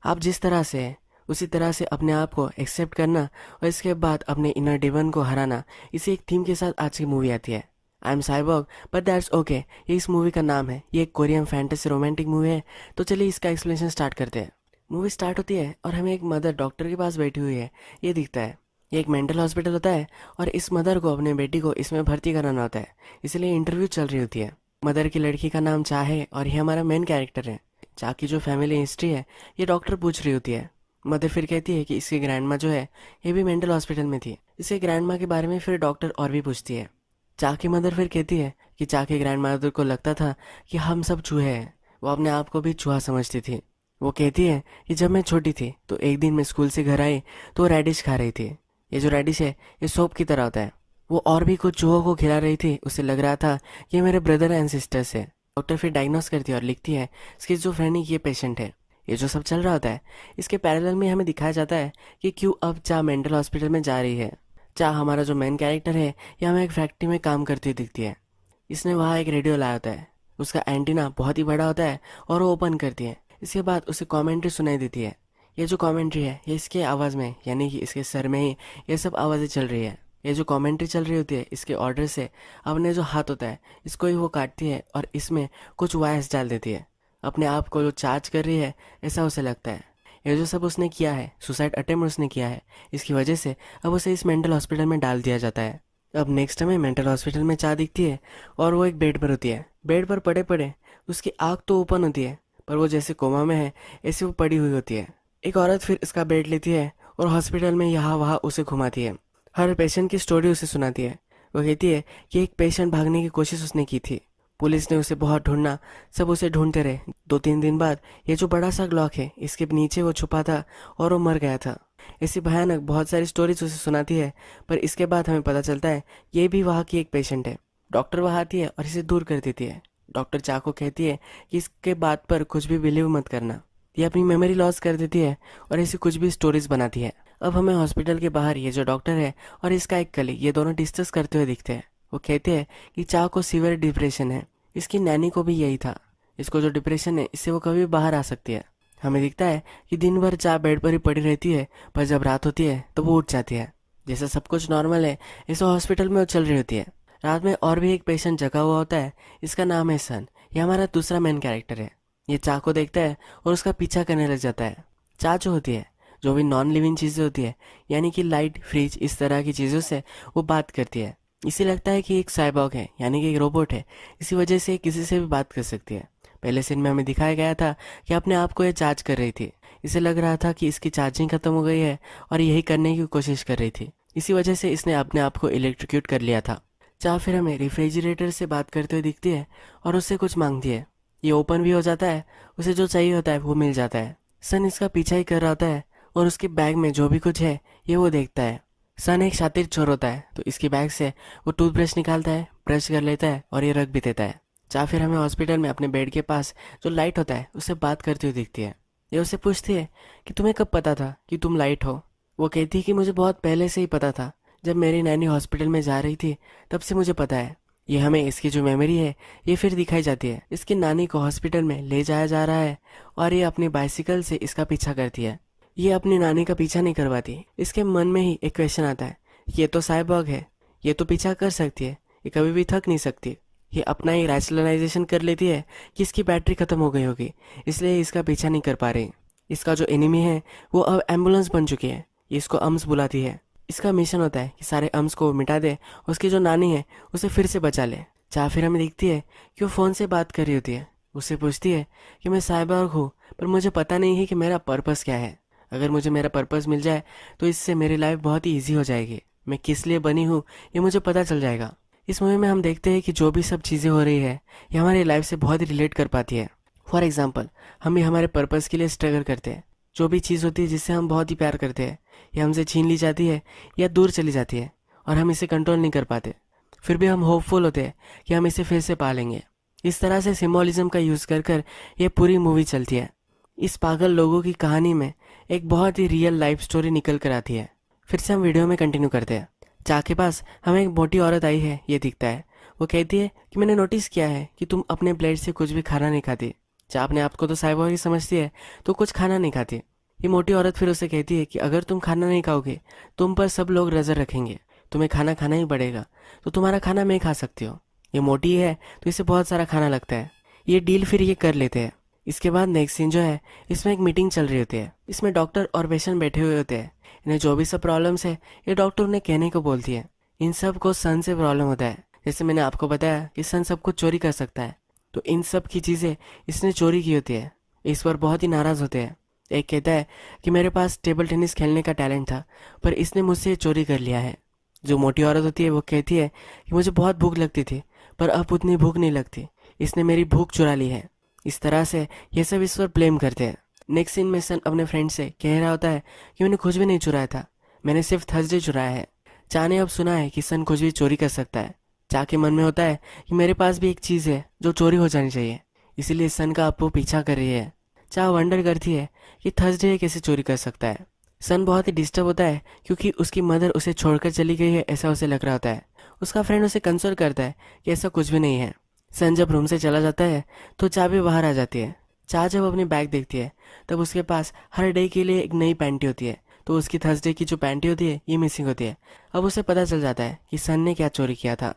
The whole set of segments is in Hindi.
आप जिस तरह से हैं उसी तरह से अपने आप को एक्सेप्ट करना और इसके बाद अपने इनर डेमन को हराना, इसी एक थीम के साथ आज की मूवी आती है। I am Cyborg but that's okay, ये इस मूवी का नाम है। ये एक कोरियन फैंटेसी रोमांटिक मूवी है। तो चलिए इसका एक्सप्लेनेशन स्टार्ट करते हैं। मूवी स्टार्ट होती है और हमें एक मदर डॉक्टर के पास बैठी हुई है, ये दिखता है। ये एक मेंटल हॉस्पिटल होता है और इस मदर को अपने बेटी को इसमें भर्ती कराना होता है, इसलिए इंटरव्यू चल रही होती है। मदर की लड़की का नाम चाह है और ये हमारा मेन कैरेक्टर है। चाह की जो फैमिली हिस्ट्री है ये डॉक्टर पूछ रही होती है। मदर फिर कहती है कि इसकी ग्रैंड माँ जो है ये भी मेंटल हॉस्पिटल में थी। इसके ग्रैंड माँ के बारे में फिर डॉक्टर और भी पूछती है। चाह की मदर फिर कहती है कि चाह के ग्रैंड मदर को लगता था कि हम सब चूहे हैं। वो अपने आप को भी चूहा समझती थी। वो कहती है कि जब मैं छोटी थी तो एक दिन मैं स्कूल से घर आई तो वो रेडिश खा रही थी। ये जो रेडिश है ये सोप की तरह होता है। वो और भी कुछ चूहों को खिला रही थी। उसे लग रहा था कि ये मेरे ब्रदर एंड सिस्टर्स है। डॉक्टर फिर डायग्नोस करती है और लिखती है स्किज़ोफ्रेनिक ये पेशेंट है। ये जो सब चल रहा होता है इसके पैरेलल में हमें दिखाया जाता है कि क्यों अब चाह मेंटल हॉस्पिटल में जा रही है। चाह हमारा जो मेन कैरेक्टर है ये हमें एक फैक्ट्री में काम करती हुई दिखती है। इसने वहाँ एक रेडियो लाया होता है। उसका एंटीना बहुत ही बड़ा होता है और वो ओपन करती है। इसके बाद उसे कमेंट्री सुनाई देती है। ये जो कमेंट्री है ये इसके आवाज़ में यानी कि इसके सर में ही ये सब आवाज़ें चल रही है। ये जो कमेंट्री चल रही होती है इसके ऑर्डर से अपने जो हाथ होता है इसको ही वो काटती है और इसमें कुछ वायर्स डाल देती है। अपने आप को जो चार्ज कर रही है ऐसा उसे लगता है। ये जो सब उसने किया है, सुसाइड अटेम्प्ट उसने किया है, इसकी वजह से अब उसे इस मेंटल हॉस्पिटल में डाल दिया जाता है। अब नेक्स्ट हमें मेंटल हॉस्पिटल में चाह दिखती है और वो एक बेड पर होती है। बेड पर पड़े पड़े उसकी आँख तो ओपन होती है पर वो जैसे कोमा में है ऐसे वो पड़ी हुई होती है। एक औरत फिर इसका बेड लेती है और हॉस्पिटल में यहाँ वहाँ उसे घुमाती है। हर पेशेंट की स्टोरी उसे सुनाती है। वो कहती है कि एक पेशेंट भागने की कोशिश उसने की थी। पुलिस ने उसे बहुत ढूंढना, सब उसे ढूंढते रहे। 2-3 दिन बाद ये जो बड़ा सा ग्लॉक है इसके नीचे वो छुपा था और वो मर गया था। ऐसी भयानक बहुत सारी स्टोरीज उसे सुनाती है पर इसके बाद हमें पता चलता है ये भी वहाँ की एक पेशेंट है। डॉक्टर वहाँ आती है और इसे दूर कर देती है। डॉक्टर चाह को कहती है कि इसके बात पर कुछ भी बिलीव मत करना। ये अपनी मेमोरी लॉस कर देती है और ऐसी कुछ भी स्टोरीज बनाती है। अब हमें हॉस्पिटल के बाहर ये जो डॉक्टर है और इसका एक कलीग ये दोनों डिस्कस करते हुए दिखते हैं। वो कहते हैं कि चाह को सीवियर डिप्रेशन है। इसकी नैनी को भी यही था। इसको जो डिप्रेशन है इससे वो कभी भी बाहर आ सकती है। हमें दिखता है कि दिन भर चाह बेड पर ही पड़ी रहती है पर जब रात होती है तो वो उठ जाती है। जैसे सब कुछ नॉर्मल है इसे हॉस्पिटल में वो चल रही होती है। रात में और भी एक पेशेंट जगा हुआ होता है। इसका नाम है सन। ये हमारा दूसरा मेन कैरेक्टर है। ये चाह को देखता है और उसका पीछा करने लग जाता है। चाह जो होती है जो भी नॉन लिविंग चीज़ें होती है यानी कि लाइट फ्रिज इस तरह की चीज़ों से वो बात करती है। इसे लगता है कि एक साइबॉग है यानी कि एक रोबोट है, इसी वजह से किसी से भी बात कर सकती है। पहले सीन में हमें दिखाया गया था कि अपने आप को ये चार्ज कर रही थी। इसे लग रहा था कि इसकी चार्जिंग खत्म हो गई है और यही करने की कोशिश कर रही थी। इसी वजह से इसने अपने आप को इलेक्ट्रिक्यूट कर लिया था। चाह फिर हमें रेफ्रिजरेटर से बात करते हुए दिखती है और उससे कुछ मांगती है। ये ओपन भी हो जाता है, उसे जो चाहिए होता है वो मिल जाता है। सन इसका पीछा ही कर रहा होता है और उसके बैग में जो भी कुछ है ये वो देखता है। सन एक शातिर चोर होता है तो इसकी बैग से वो टूथब्रश निकालता है, ब्रश कर लेता है और ये रख भी देता है। चाह फिर हमें हॉस्पिटल में अपने बेड के पास जो लाइट होता है उससे बात करती हुई दिखती है। ये उससे पूछती है कि तुम्हें कब पता था कि तुम लाइट हो। वो कहती है कि मुझे बहुत पहले से ही पता था। जब मेरी नैनी हॉस्पिटल में जा रही थी तब से मुझे पता है। ये हमें इसकी जो मेमोरी है ये फिर दिखाई जाती है। इसकी नानी को हॉस्पिटल में ले जाया जा रहा है और ये अपनी बाइसिकल से इसका पीछा करती है। ये अपनी नानी का पीछा नहीं करवाती। इसके मन में ही एक क्वेश्चन आता है, ये तो साइबॉग है, ये तो पीछा कर सकती है, ये कभी भी थक नहीं सकती। ये अपना ही रैशनलाइजेशन कर लेती है कि इसकी बैटरी खत्म हो गई होगी इसलिए इसका पीछा नहीं कर पा रही। इसका जो एनिमी है वो अब एम्बुलेंस बन चुकी है। ये इसको अम्स बुलाती है। इसका मिशन होता है कि सारे अम्स को मिटा दे, उसकी जो नानी है उसे फिर से बचा ले। चाह फिर हमें दिखती है कि वो फ़ोन से बात कर रही होती है। उससे पूछती है कि मैं साइबॉग हूँ पर मुझे पता नहीं है कि मेरा पर्पस क्या है। अगर मुझे मेरा पर्पस मिल जाए तो इससे मेरी लाइफ बहुत ही ईजी हो जाएगी। मैं किस लिए बनी हूँ ये मुझे पता चल जाएगा। इस मूवी में हम देखते हैं कि जो भी सब चीज़ें हो रही है ये हमारी लाइफ से बहुत ही रिलेट कर पाती है। फॉर एग्जाम्पल हम भी हमारे पर्पस के लिए स्ट्रगल करते हैं। जो भी चीज़ होती है जिससे हम बहुत ही प्यार करते हैं ये हमसे छीन ली जाती है या दूर चली जाती है और हम इसे कंट्रोल नहीं कर पाते। फिर भी हम होपफुल होते हैं कि हम इसे फिर से पा लेंगे। इस तरह से सिम्बोलिज्म का यूज़ कर कर ये पूरी मूवी चलती है। इस पागल लोगों की कहानी में एक बहुत ही रियल लाइफ स्टोरी निकल कर आती है। फिर से हम वीडियो में कंटिन्यू करते हैं। चाह के पास हमें एक मोटी औरत आई है ये दिखता है। वो कहती है कि मैंने नोटिस किया है कि तुम अपने प्लेट से कुछ भी खाना नहीं खाती। चाह अपने आप को तो साइबॉग ही समझती है तो कुछ खाना नहीं खाती। ये मोटी औरत फिर उसे कहती है कि अगर तुम खाना नहीं खाओगे तुम पर सब लोग नजर रखेंगे, तुम्हें खाना खाना ही पड़ेगा, तो तुम्हारा खाना मैं खा सकती हूँ। ये मोटी है तो इसे बहुत सारा खाना लगता है। ये डील फिर ये कर लेते हैं। इसके बाद नेक्स्ट सीन जो है, इसमें एक मीटिंग चल रही होती है। इसमें डॉक्टर और पेशेंट बैठे हुए होते हैं। इन्हें जो भी सब प्रॉब्लम्स है ये डॉक्टर उन्हें कहने को बोलती है। इन सब को सन से प्रॉब्लम होता है। जैसे मैंने आपको बताया कि सन सब कुछ चोरी कर सकता है, तो इन सब की चीज़ें इसने चोरी की होती है। इस पर बहुत ही नाराज़ होते हैं। एक कहता है कि मेरे पास टेबल टेनिस खेलने का टैलेंट था, पर इसने मुझसे चोरी कर लिया है। जो मोटी औरत होती है वो कहती है कि मुझे बहुत भूख लगती थी, पर अब उतनी भूख नहीं लगती, इसने मेरी भूख चुरा ली है। इस तरह से ये सब इस पर ब्लेम करते हैं। नेक्स्ट सीन में सन अपने फ्रेंड से कह रहा होता है कि मैंने कुछ भी नहीं चुराया था, मैंने सिर्फ थर्सडे चुराया है। चा ने अब सुना है कि सन कुछ भी चोरी कर सकता है। चा के मन में होता है कि मेरे पास भी एक चीज़ है जो चोरी हो जानी चाहिए, इसीलिए सन का अब वो पीछा कर रही है। चा वंडर करती है कि थर्सडे कैसे चोरी कर सकता है। सन बहुत ही डिस्टर्ब होता है क्योंकि उसकी मदर उसे छोड़कर चली गई है, ऐसा उसे लग रहा होता है। उसका फ्रेंड उसे कंसोल करता है कि ऐसा कुछ भी नहीं है। सन जब रूम से चला जाता है तो चा भी बाहर आ जाती है। चा जब अपनी बैग देखती है तब उसके पास हर डे के लिए एक नई पैंटी होती है, तो उसकी थर्सडे की जो पैंटी होती है ये मिसिंग होती है। अब उसे पता चल जाता है कि सन ने क्या चोरी किया था।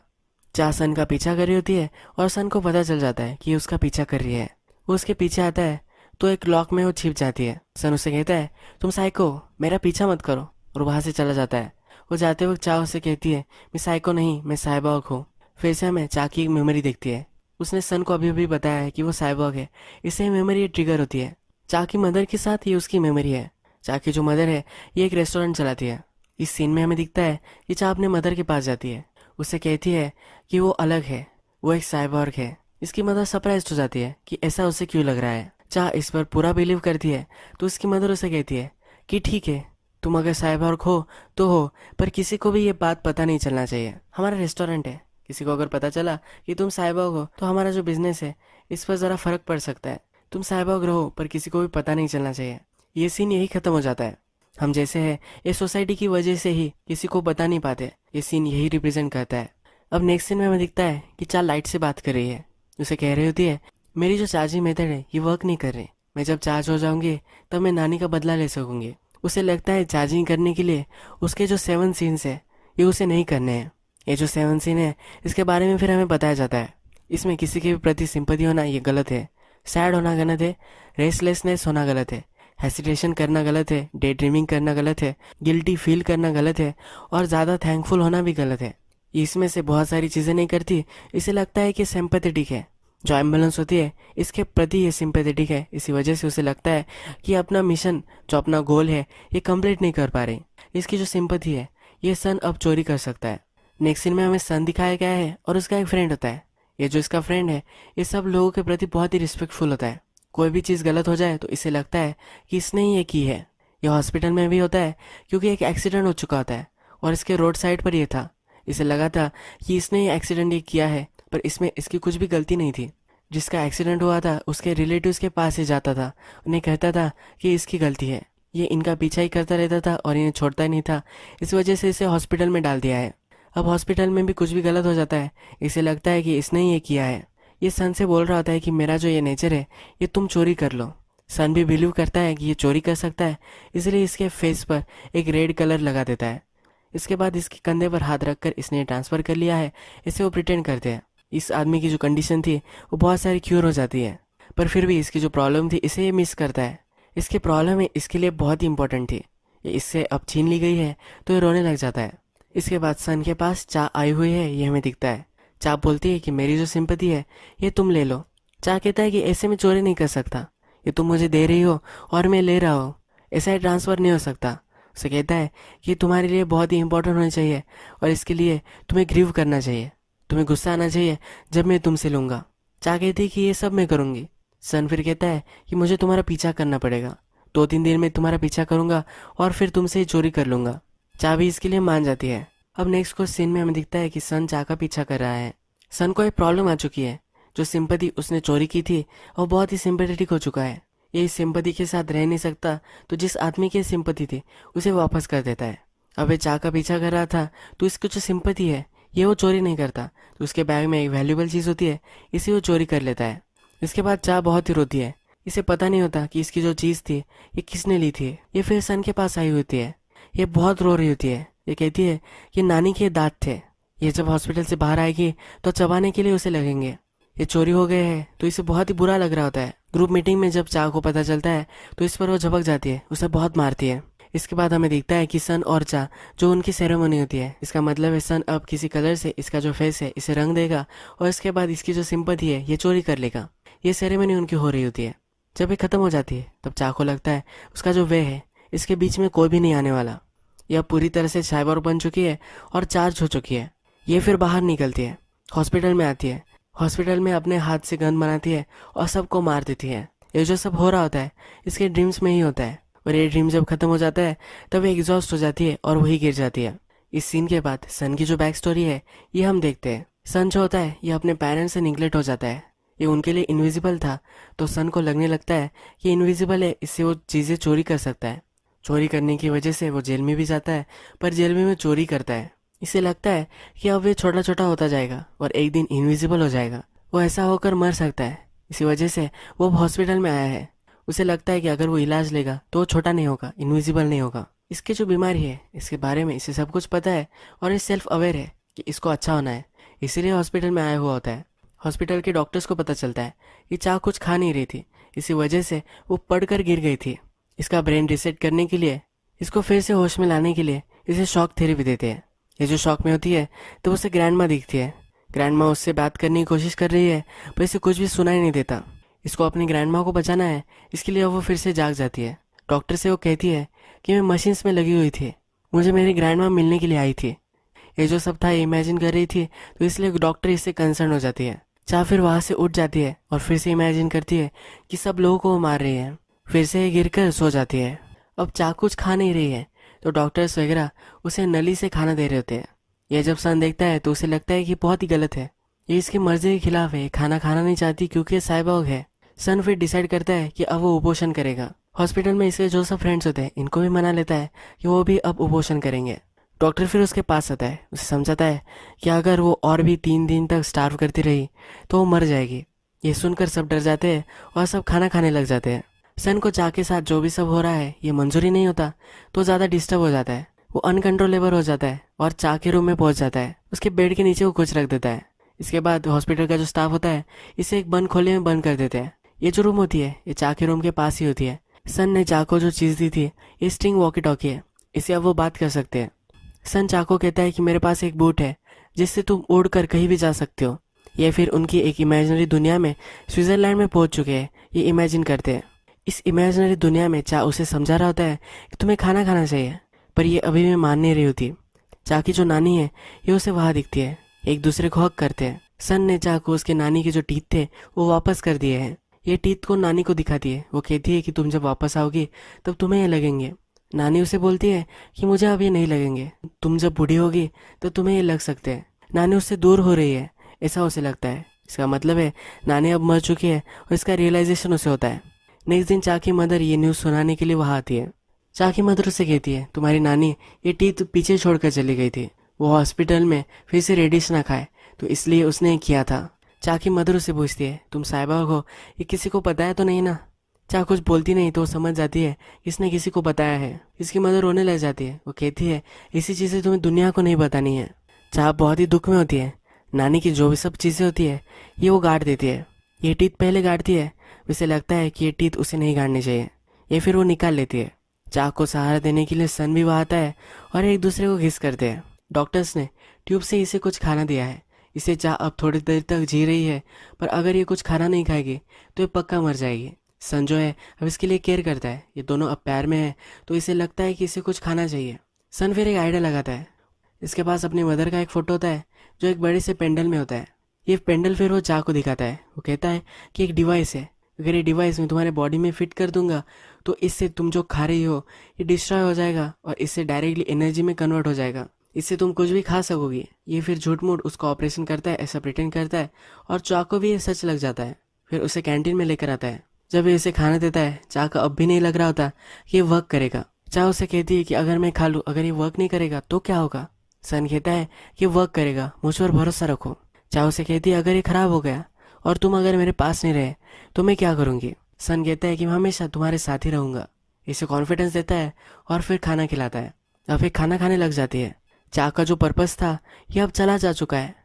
चा सन का पीछा कर रही होती है और सन को पता चल जाता है कि ये उसका पीछा कर रही है। वो उसके पीछे आता है तो एक लॉक में वो छिप जाती है। सन उसे कहता है तुम साइको, मेरा पीछा मत करो, और वहाँ से चला जाता है। वो जाते वक्त चा उसे कहती है मैं साइको नहीं, मैं साइबॉग हूँ। फिर से हमें चा की एक मेमोरी दिखती है। उसने सन को अभी अभी बताया है कि वो साइबॉग है, इससे मेमोरी ट्रिगर होती है। चा की मदर के साथ ये उसकी मेमोरी है। चा की जो मदर है ये एक रेस्टोरेंट चलाती है। इस सीन में हमें दिखता है कि चा अपने मदर के पास जाती है। उसे कहती है कि वो अलग है, वो एक साइबॉर्ग है। इसकी मदर सरप्राइज हो जाती है कि ऐसा उसे क्यों लग रहा है। चाह इस पर पूरा बिलीव करती है तो उसकी मदर उसे कहती है कि ठीक है, तुम अगर साइबॉर्ग हो तो हो, पर किसी को भी ये बात पता नहीं चलना चाहिए। हमारा रेस्टोरेंट है, किसी को अगर पता चला कि तुम साइबॉर्ग हो तो हमारा जो बिजनेस है इस पर ज़रा फर्क पड़ सकता है। तुम साइबॉर्ग रहो पर किसी को भी पता नहीं चलना चाहिए। ये सीन यही खत्म हो जाता है। हम जैसे हैं ये सोसाइटी की वजह से ही किसी को बता नहीं पाते। ये सीन यही रिप्रेजेंट करता है। अब नेक्स्ट सीन में हमें दिखता है कि चार लाइट से बात कर रही है। उसे कह रही होती है मेरी जो चार्जिंग मेथड है ये वर्क नहीं कर रही, मैं जब चार्ज हो जाऊंगी तब मैं नानी का बदला ले सकूंगी। उसे लगता है चार्जिंग करने के लिए उसके जो 7 सीन्स है ये उसे नहीं करने हैं। ये जो 7 सीन है इसके बारे में फिर हमें बताया जाता है। इसमें किसी के भी प्रति सिंपैथी होना ये गलत है, सैड होना गलत है, रेस्टलेसनेस होना गलत है, हेसिटेशन करना गलत है, डे ड्रीमिंग करना गलत है, गिल्टी फील करना गलत है, और ज़्यादा थैंकफुल होना भी गलत है। इसमें से बहुत सारी चीज़ें नहीं करती, इसे लगता है कि सिंपैथेटिक है। जो एम्बुलेंस होती है इसके प्रति ये सिंपैथेटिक है, इसी वजह से उसे लगता है कि अपना मिशन, जो अपना गोल है, ये कंप्लीट नहीं कर पा रही। इसकी जो सिंपैथी है ये सन अब चोरी कर सकता है। नेक्स्ट सीन में हमें सन दिखाया गया है और उसका एक फ्रेंड होता है। ये जो इसका फ्रेंड है ये सब लोगों के प्रति बहुत ही रिस्पेक्टफुल होता है। कोई भी चीज़ गलत हो जाए तो इसे लगता है कि इसने ही ये की है। ये हॉस्पिटल में भी होता है क्योंकि एक एक्सीडेंट हो चुका होता है और इसके रोड साइड पर ये था। इसे लगा था कि इसने ये एक्सीडेंट ये किया है, पर इसमें इसकी कुछ भी गलती नहीं थी। जिसका एक्सीडेंट हुआ था उसके रिलेटिव्स के पास ही जाता था, उन्हें कहता था कि इसकी गलती है। ये इनका पीछा ही करता रहता था और इन्हें छोड़ता ही नहीं था, इस वजह से इसे हॉस्पिटल में डाल दिया है। अब हॉस्पिटल में भी कुछ भी गलत हो जाता है, इसे लगता है कि इसने ही ये किया है। ये सन से बोल रहा होता है कि मेरा जो ये नेचर है ये तुम चोरी कर लो। सन भी बिलीव करता है कि ये चोरी कर सकता है, इसलिए इसके फेस पर एक रेड कलर लगा देता है। इसके बाद इसके कंधे पर हाथ रखकर इसने ट्रांसफ़र कर लिया है, इसे वो प्रिटेंड करते हैं। इस आदमी की जो कंडीशन थी वो बहुत सारी क्योर हो जाती है, पर फिर भी इसकी जो प्रॉब्लम थी इसे ये मिस करता है। इसकी प्रॉब्लम है इसके लिए बहुत ही इंपॉर्टेंट थी, ये इससे अब छीन ली गई है तो ये रोने लग जाता है। इसके बाद सन के पास चा आई हुई है, ये हमें दिखता है। चा बोलती है कि मेरी जो सिंपैथी है ये तुम ले लो। चा कहता है कि ऐसे में चोरी नहीं कर सकता, ये तुम मुझे दे रही हो और मैं ले रहा हूँ, ऐसा ही ट्रांसफ़र नहीं हो सकता। उसे कहता है कि तुम्हारे लिए बहुत ही इंपॉर्टेंट होना चाहिए और इसके लिए तुम्हें ग्रीव करना चाहिए, तुम्हें गुस्सा आना चाहिए जब मैं तुमसे लूँगा। चा कहती है कि ये सब मैं करूँगी। सन फिर कहता है कि मुझे तुम्हारा पीछा करना पड़ेगा, 2-3 दिन में तुम्हारा पीछा करूँगा और फिर तुमसे ही चोरी कर लूँगा। चा भी इसके लिए मान जाती है। अब नेक्स्ट को सीन में हमें दिखता है कि सन चा का पीछा कर रहा है। सन को एक प्रॉब्लम आ चुकी है, जो सिंपैथी उसने चोरी की थी और बहुत ही सिंपैथेटिक हो चुका है। ये इस सिंपैथी के साथ रह नहीं सकता, तो जिस आदमी की सिंपैथी थी उसे वापस कर देता है। अब ये चा का पीछा कर रहा था तो इसकी जो सिंपैथी है ये वो चोरी नहीं करता, तो उसके बैग में एक वैल्यूबल चीज़ होती है, इसे वो चोरी कर लेता है। इसके बाद चा बहुत ही रोती है, इसे पता नहीं होता कि इसकी जो चीज़ थी ये किसने ली थी। ये फिर सन के पास आई होती है। ये बहुत रो रही होती है। ये कहती है कि नानी के दांत थे, ये जब हॉस्पिटल से बाहर आएगी तो चबाने के लिए उसे लगेंगे। ये चोरी हो गए हैं तो इसे बहुत ही बुरा लग रहा होता है। ग्रुप मीटिंग में जब चा को पता चलता है तो इस पर वो झपक जाती है, उसे बहुत मारती है। इसके बाद हमें दिखता है कि सन और चा जो उनकी सेरेमनी होती है, इसका मतलब है सन अब किसी कलर से इसका जो फेस है इसे रंग देगा और इसके बाद इसकी जो सिंपैथी है ये चोरी कर लेगा। ये सेरेमनी उनकी हो रही होती है। जब ये खत्म हो जाती है तब चा को लगता है उसका जो वे है इसके बीच में कोई भी नहीं आने वाला। यह पूरी तरह से साइबोर्ग बन चुकी है और चार्ज हो चुकी है। ये फिर बाहर निकलती है, हॉस्पिटल में आती है। हॉस्पिटल में अपने हाथ से गन बनाती है और सबको मार देती है। ये जो सब हो रहा होता है इसके ड्रीम्स में ही होता है और ये ड्रीम जब खत्म हो जाता है तब ये एग्जॉस्ट हो जाती है और वही गिर जाती है। इस सीन के बाद सन की जो बैक स्टोरी है ये हम देखते हैं। सन जो होता है ये अपने पेरेंट्स से निगलेक्ट हो जाता है। ये उनके लिए इनविजिबल था तो सन को लगने लगता है कि इनविजिबल है, इससे वो चीज़ें चोरी कर सकता है। चोरी करने की वजह से वो जेल में भी जाता है, पर जेल में वो चोरी करता है। इसे लगता है कि अब वे छोटा छोटा होता जाएगा और एक दिन इनविजिबल हो जाएगा। वो ऐसा होकर मर सकता है, इसी वजह से वो हॉस्पिटल में आया है। उसे लगता है कि अगर वो इलाज लेगा तो वो छोटा नहीं होगा, इनविजिबल नहीं होगा। इसकी जो बीमारी है इसके बारे में इसे सब कुछ पता है और ये सेल्फ अवेयर है कि इसको अच्छा होना है, इसीलिए हॉस्पिटल में आया हुआ होता है। हॉस्पिटल के डॉक्टर्स को पता चलता है कि चा कुछ खा नहीं रही थी, इसी वजह से वो पड़कर गिर गई थी। इसका ब्रेन रिसेट करने के लिए, इसको फिर से होश में लाने के लिए इसे शॉक थेरेपी देते हैं। ये जो शॉक में होती है तो उसे ग्रैंड माँ दिखती है। ग्रैंड माँ उससे बात करने की कोशिश कर रही है पर इसे कुछ भी सुनाई नहीं देता। इसको अपनी ग्रैंड माँ को बचाना है, इसके लिए वो फिर से जाग जाती है। डॉक्टर से वो कहती है कि मैं मशीन्स में लगी हुई थी, मुझे मेरी ग्रैंड माँ मिलने के लिए आई थी। ये जो सब था ये इमेजिन कर रही थी तो इसलिए डॉक्टर इससे कंसर्न हो जाती है। चाह फिर वहाँ से उठ जाती है और फिर से इमेजिन करती है कि सब लोगों को वो मार रही है। फिर से ये गिरकर सो जाती है। अब चा कुछ खा नहीं रही है तो डॉक्टर्स वगैरह उसे नली से खाना दे रहे होते हैं। यह जब सन देखता है तो उसे लगता है कि बहुत ही गलत है, ये इसकी मर्जी के खिलाफ है, खाना खाना नहीं चाहती क्योंकि ये साइबॉर्ग है। सन फिर डिसाइड करता है कि अब वो उपोषण करेगा। हॉस्पिटल में इसके जो सब फ्रेंड्स होते हैं इनको भी मना लेता है कि वो भी अब उपोषण करेंगे। डॉक्टर फिर उसके पास आता है, उसे समझाता है कि अगर वो और भी 3 दिन तक स्टार्व करती रही तो वो मर जाएगी। ये सुनकर सब डर जाते हैं और सब खाना खाने लग जाते हैं। सन को चा के साथ जो भी सब हो रहा है ये मंजूरी नहीं होता तो ज़्यादा डिस्टर्ब हो जाता है। वो अनकंट्रोलेबल हो जाता है और चा के रूम में पहुंच जाता है। उसके बेड के नीचे वो कुछ रख देता है। इसके बाद हॉस्पिटल का जो स्टाफ होता है इसे एक बंद खोले में बंद कर देते हैं। ये जो रूम होती है ये चा के रूम के पास ही होती है। सन ने चा को जो चीज़ दी थी ये स्ट्रिंग वॉकी टॉकी है, इसे अब वो बात कर सकते हैं। सन चा को कहता है कि मेरे पास एक बूट है जिससे तुम उड़ कर कहीं भी जा सकते हो। ये फिर उनकी एक इमेजिनरी दुनिया में स्विट्जरलैंड में पहुंच चुके हैं, ये इमेजिन करते हैं। इस इमेजिनरी दुनिया में चा उसे समझा रहा होता है कि तुम्हें खाना खाना चाहिए, पर ये अभी भी मान नहीं रही होती। चा की जो नानी है ये उसे वहाँ दिखती है, एक दूसरे को हक करते हैं। सन ने चा को उसके नानी के जो टीथ थे वो वापस कर दिए हैं। ये टीथ को नानी को दिखाती है। वो कहती है कि तुम जब वापस आओगी तब तुम्हें ये लगेंगे। नानी उसे बोलती है कि मुझे अब ये नहीं लगेंगे, तुम जब बूढ़ी होगी तो तुम्हें ये लग सकते हैं। नानी उससे दूर हो रही है ऐसा उसे लगता है। इसका मतलब है नानी अब मर चुकी है और इसका रियलाइजेशन उसे होता है। नेक्स्ट दिन चा की मदर ये न्यूज़ सुनाने के लिए वहाँ आती है। चा की मदर उसे कहती है तुम्हारी नानी ये टीथ पीछे छोड़कर चली गई थी, वो हॉस्पिटल में फिर से रेडिश ना खाए तो इसलिए उसने किया था। चा की मदर उसे पूछती है तुम साहिबा हो, ये किसी को बताया तो नहीं ना। चा कुछ बोलती नहीं तो वो समझ जाती है इसने किसी को बताया है। इसकी मदर रोने लग जाती है। वो कहती है इसी चीज़ें तुम्हें दुनिया को नहीं बतानी है। चा बहुत ही दुख में होती है। नानी की जो भी सब चीज़ें होती है ये वो गाड़ देती है। ये टीथ पहले गाड़ती है, उसे लगता है कि ये टीथ उसे नहीं गाड़नी चाहिए, ये फिर वो निकाल लेती है। चा को सहारा देने के लिए सन भी वहाँ आता है और एक दूसरे को घिस करते हैं। डॉक्टर्स ने ट्यूब से इसे कुछ खाना दिया है। इसे चा अब थोड़ी देर तक जी रही है, पर अगर ये कुछ खाना नहीं खाएगी तो ये पक्का मर जाएगी। सन जो है अब इसके लिए केयर करता है। ये दोनों अब प्यार में है तो इसे लगता है कि इसे कुछ खाना चाहिए। सन फिर एक आइडिया लगाता है। इसके पास अपनी मदर का एक फ़ोटो होता है जो एक बड़े से पेंडल में होता है। ये पेंडल फिर वो चा को दिखाता है। वो कहता है कि एक डिवाइस है, अगर ये डिवाइस मैं तुम्हारे बॉडी में फिट कर दूंगा तो इससे तुम जो खा रही हो ये डिस्ट्रॉय हो जाएगा और इससे डायरेक्टली एनर्जी में कन्वर्ट हो जाएगा, इससे तुम कुछ भी खा सकोगी। ये फिर झूठ मूठ उसका ऑपरेशन करता है, ऐसा प्रिटेंड करता है और चा को भी ये सच लग जाता है। फिर उसे कैंटीन में लेकर आता है। जब ये उसे खाना देता है चा का अब भी नहीं लग रहा होता कि ये वर्क करेगा। चा उसे कहती है कि अगर मैं खा लूँ, अगर ये वर्क नहीं करेगा तो क्या होगा। सन कहता है कि वर्क करेगा, मुझ पर भरोसा रखो। चा उसे कहती है अगर ये खराब हो गया और तुम अगर मेरे पास नहीं रहे तो मैं क्या करूँगी। सन कहता है कि मैं हमेशा तुम्हारे साथ ही रहूंगा। इसे कॉन्फिडेंस देता है और फिर खाना खिलाता है। अब फिर खाना खाने लग जाती है। चा का जो पर्पस था ये अब चला जा चुका है।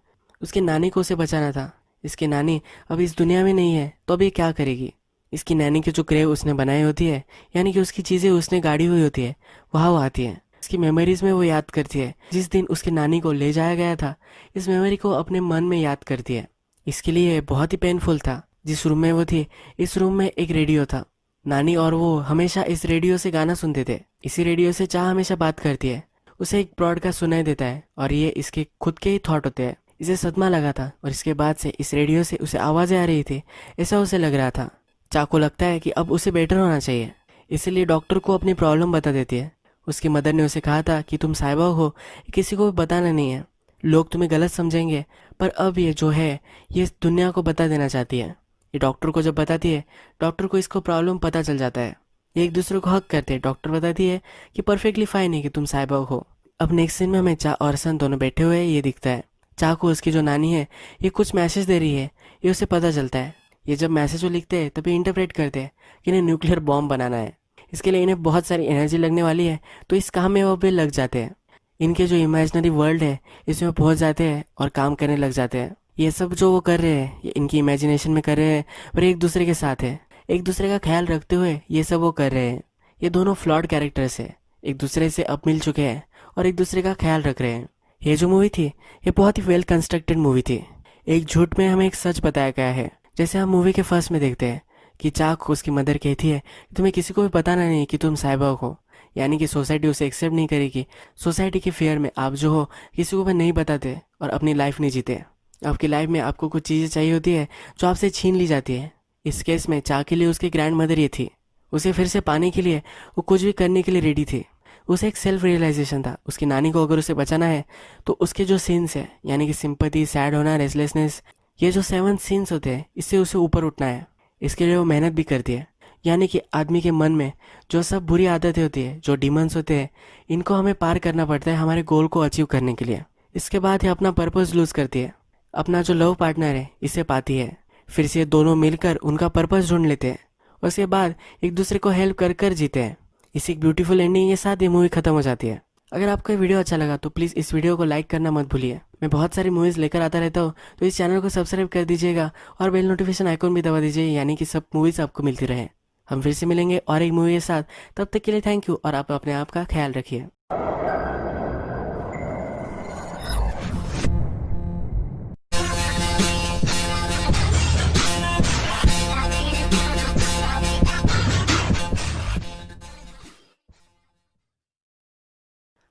उसकी नानी को उसे बचाना था। इसकी नानी अब इस दुनिया में नहीं है तो अब ये क्या करेगी। इसकी नानी की जो ग्रेव उसने बनाई होती है, यानी कि उसकी चीज़ें उसने गाड़ी हुई होती है, वहाँ वो आती है। इसकी मेमोरीज में वो याद करती है जिस दिन उसकी नानी को ले जाया गया था। इस मेमोरी को अपने मन में याद करती है। इसके लिए बहुत ही पेनफुल था। जिस रूम में वो थी, इस रूम में एक रेडियो था। नानी और वो हमेशा इस रेडियो से गाना सुनते थे। इसी रेडियो से चाह हमेशा बात करती है। उसे एक ब्रॉडकास्ट सुनाई देता है और ये इसके खुद के ही थॉट होते हैं। इसे सदमा लगा था और इसके बाद से इस रेडियो से उसे आवाज़ें आ रही थी, ऐसा उसे लग रहा था। चा को लगता है कि अब उसे बेटर होना चाहिए, इसीलिए डॉक्टर को अपनी प्रॉब्लम बता देती है। उसकी मदर ने उसे कहा था कि तुम साइबॉग हो, किसी को भी बताना नहीं है, लोग तुम्हें गलत समझेंगे। पर अब ये जो है ये इस दुनिया को बता देना चाहती है। ये डॉक्टर को जब बताती है, डॉक्टर को इसको प्रॉब्लम पता चल जाता है। ये एक दूसरे को हक करते हैं। डॉक्टर बताती है कि परफेक्टली फाइन है कि तुम साइबॉग हो। अब नेक्स्ट सीन में हमें चा और सन दोनों बैठे हुए ये दिखता है। चा को उसकी जो नानी है ये कुछ मैसेज दे रही है, ये उसे पता चलता है। ये जब मैसेज वो लिखते हैं तभी इंटरप्रेट करते हैं कि इन्हें न्यूक्लियर बॉम्ब बनाना है। इसके लिए इन्हें बहुत सारी एनर्जी लगने वाली है, तो इस काम में वो भी लग जाते हैं। इनके जो इमेजिनरी वर्ल्ड है इसमें पहुंच जाते हैं और काम करने लग जाते हैं। ये सब जो वो कर रहे हैं ये इनकी इमेजिनेशन में कर रहे हैं, पर एक दूसरे के साथ है। एक दूसरे का ख्याल रखते हुए ये सब वो कर रहे हैं। ये दोनों फ्लॉड कैरेक्टर्स है, एक दूसरे से अब मिल चुके हैं और एक दूसरे का ख्याल रख रहे हैं। ये जो मूवी थी ये बहुत ही वेल कंस्ट्रक्टेड मूवी थी। एक झूठ में हमें एक सच बताया गया है। जैसे हम मूवी के फर्स्ट में देखते हैं कि चाक को उसकी मदर कहती है कि तुम्हें किसी को भी बताना नहीं कि तुम साइबॉग हो, यानी कि सोसाइटी उसे एक्सेप्ट नहीं करेगी। सोसाइटी के फेयर में आप जो हो किसी को भी नहीं बताते और अपनी लाइफ नहीं जीते। आपकी लाइफ में आपको कुछ चीज़ें चाहिए होती है जो आपसे छीन ली जाती है। इस केस में चा के लिए उसकी ग्रैंड मदर ये थी। उसे फिर से पाने के लिए वो कुछ भी करने के लिए रेडी थी। उसे एक सेल्फ रियलाइजेशन था, उसकी नानी को अगर उसे बचाना है तो उसके जो सीन्स है, यानी कि सिंपैथी, सैड होना, रेस्टलेसनेस, ये जो 7 सीन्स होते हैं इससे उसे ऊपर उठना है। इसके लिए वो मेहनत भी करती है। यानी कि आदमी के मन में जो सब बुरी आदतें होती है, जो डिमंस होते हैं, इनको हमें पार करना पड़ता है हमारे गोल को अचीव करने के लिए। इसके बाद ये अपना पर्पस लूज करती है। अपना जो लव पार्टनर है इसे पाती है। फिर से ये दोनों मिलकर उनका पर्पस ढूंढ लेते हैं। उसके बाद एक दूसरे को हेल्प कर कर जीते हैं। इसी एक ब्यूटीफुल एंडिंग के साथ ये मूवी खत्म हो जाती है। अगर आपको ये वीडियो अच्छा लगा तो प्लीज़ इस वीडियो को लाइक करना मत भूलिए। मैं बहुत सारी मूवीज़ लेकर आता रहता हूँ, तो इस चैनल को सब्सक्राइब कर दीजिएगा और बेल नोटिफिकेशन आइकॉन भी दबा दीजिए, यानी कि सब मूवीज़ आपको मिलती रहे। हम फिर से मिलेंगे और एक मूवी के साथ। तब तक के लिए थैंक यू और आप अपने आप का ख्याल रखिए।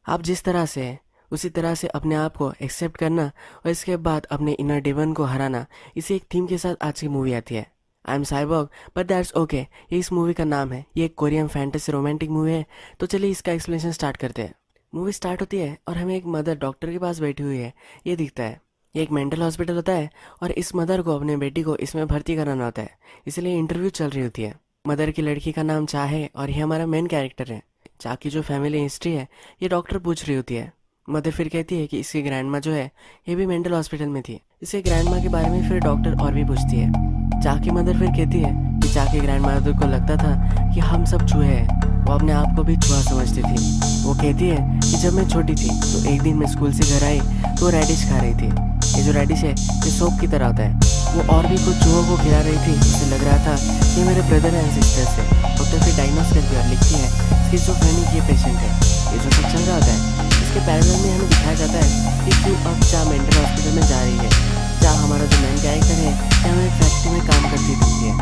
आप जिस तरह से हैं उसी तरह से अपने आप को एक्सेप्ट करना और इसके बाद अपने इनर डेमन को हराना, इसी एक थीम के साथ आज की मूवी आती है। I am Cyborg but that's okay, ये इस मूवी का नाम है। ये एक कोरियन फैंटेसी रोमांटिक मूवी है। तो चलिए इसका एक्सप्लेनेशन स्टार्ट करते हैं। मूवी स्टार्ट होती है और हमें एक मदर डॉक्टर के पास बैठी हुई है ये दिखता है। ये एक मेंटल हॉस्पिटल होता है और इस मदर को अपने बेटी को इसमें भर्ती कराना होता है, इसलिए इंटरव्यू चल रही होती है। मदर की लड़की का नाम चाह है और ये हमारा मेन कैरेक्टर है। चाह की जो फैमिली हिस्ट्री है ये डॉक्टर पूछ रही होती है। मदर फिर कहती है कि इसकी ग्रैंडमा जो है ये भी मेंटल हॉस्पिटल में थी। इसके ग्रैंडमा के बारे में फिर डॉक्टर और भी पूछती है। चाह की मदर फिर कहती है कि चाह की ग्रैंड मदर को लगता था कि हम सब चूहे हैं, वो अपने आप को भी चूहा समझती थी। वो कहती है कि जब मैं छोटी थी तो एक दिन मैं स्कूल से घर आई तो रेडिश खा रही थी। ये जो रेडिश है ये सोप की तरह होता है। वो और भी कुछ चूहों को खिला रही थी। उसे लग रहा था कि मेरे ब्रदर एंड सिस्टर्स है। डॉक्टर फिर डायग्नोस करती है और लिखती है स्किज़ोफ्रेनिक ये पेशेंट है। ये जो सब चल रहा होता है इसके पैरेलल में हमें दिखाया जाता है कि क्यों अब चाह मेंटल हॉस्पिटल में जा रही है। चाह हमारा जो मेन कैरेक्टर है ये हमें फैक्ट्री में काम करती दिखती है।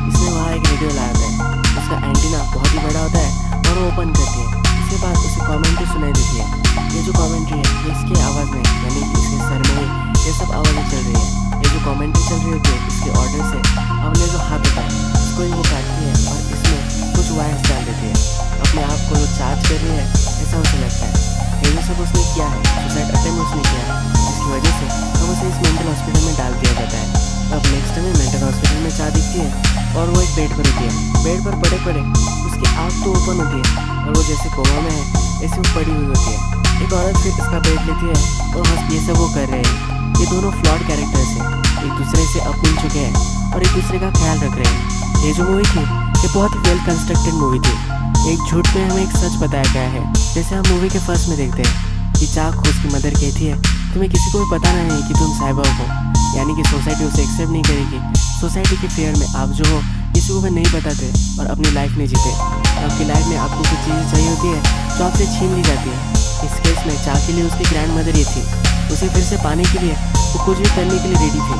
इसने वहाँ एक रेडियो लाया होता है, उसका एंटीना बहुत ही बड़ा होता है और वो ओपन करती है। इसके बाद उसे कॉमेंट्री सुनाई देती है। ये जो कॉमेंट्री है ये इसकी आवाज़ में, यानी कि इसके सर में ही ये सब आवाज़ें चल रही है। ये जो कॉमेंट्री चल रही होती है इसके ऑर्डर से हमने जो हाथ होता है इसको ही वो काटती है और इसमें कुछ वायर्स डाल देती है। अपने आप को जो चार्ज कर रही है ऐसा उसे लगता है। ये जो सब उसने किया है, सुसाइड अटेम्प्ट उसने किया है, जिसकी वजह से अब उसे इस मेंटल हॉस्पिटल में डाल दिया जाता है। अब नेक्स्ट टाइम मेंटल हॉस्पिटल में चाह दिखती है और वो एक बेड पर होती है। बेड पर पड़े पड़े उसकी आँख तो ओपन होती है और वो जैसे कोमा में है ऐसे वो पड़ी हुई होती है। एक औरत फिर इसका बेड लेती है और ये सब वो कर रहे हैं। ये दोनों फ्लॉड कैरेक्टर्स हैं, एक दूसरे से अब मिल चुके हैं और एक दूसरे का ख्याल रख रहे हैं। ये जो मूवी थी ये बहुत ही वेल कंस्ट्रक्टेड मूवी थी। एक झूठ में हमें एक सच बताया गया है। जैसे हम मूवी के फर्स्ट में देखते हैं कि चाक को उसकी मदर कहती है तुम्हें किसी को भी बताना नहीं कि तुम साइबॉर्ग हो, यानी कि सोसाइटी उसे एक्सेप्ट नहीं करेगी। सोसाइटी के फेयर में आप जो हो किसी को भी नहीं बताते और अपनी लाइफ नहीं जीते। आपकी लाइफ में आपको कुछ चीज़ें चाहिए होती है जो आपसे छीन ली जाती है। इस केस में चाक के लिए उसकी ग्रैंड मदर ही थी। उसे फिर से पाने के लिए वो कुछ भी करने के लिए रेडी थी।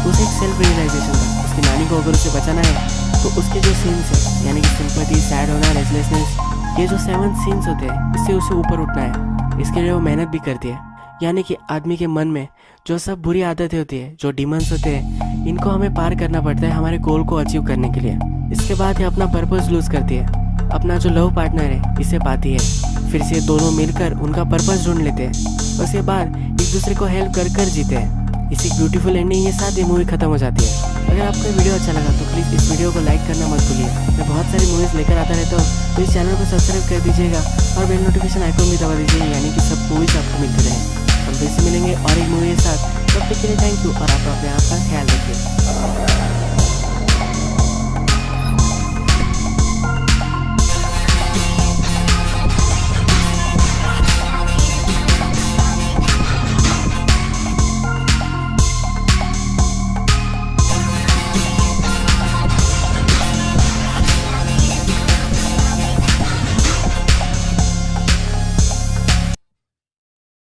उसे एक सेल्फ रियलाइजेशन था उसकी नानी को अगर उसे बचाना है तो उसके जो सीन्स है यानी कि सिंपैथी, सैड होना, रेस्टलेसनेस, ये जो 7 सीन्स होते हैं इससे उसे ऊपर उठना है। इसके लिए वो मेहनत भी करती है। यानी कि आदमी के मन में जो सब बुरी आदतें होती है, जो डिमंस होते हैं, इनको हमें पार करना पड़ता है हमारे गोल को अचीव करने के लिए। इसके बाद ये अपना पर्पस लूज करती है। अपना जो लव पार्टनर है इसे पाती है। फिर से दोनों मिलकर उनका पर्पस ढूंढ लेते हैं। उसके बाद एक दूसरे को हेल्प कर कर जीते हैं। इसी ब्यूटीफुल एंडिंग के साथ ये मूवी खत्म हो जाती है। अगर आपको वीडियो अच्छा लगा तो प्लीज़ इस वीडियो को लाइक करना मत भूलिए। मैं बहुत सारी मूवीज़ लेकर आता रहता हूँ, तो इस चैनल को सब्सक्राइब कर दीजिएगा और बेल नोटिफिकेशन आइकन भी दबा दीजिएगा, यानी कि सब मूवीज़ आपको मिलते रहें। हम फिर से मिलेंगे और एक मूवी के साथ। तब तक के लिए थैंक यू और आप अपने आप का ख्याल रखिए।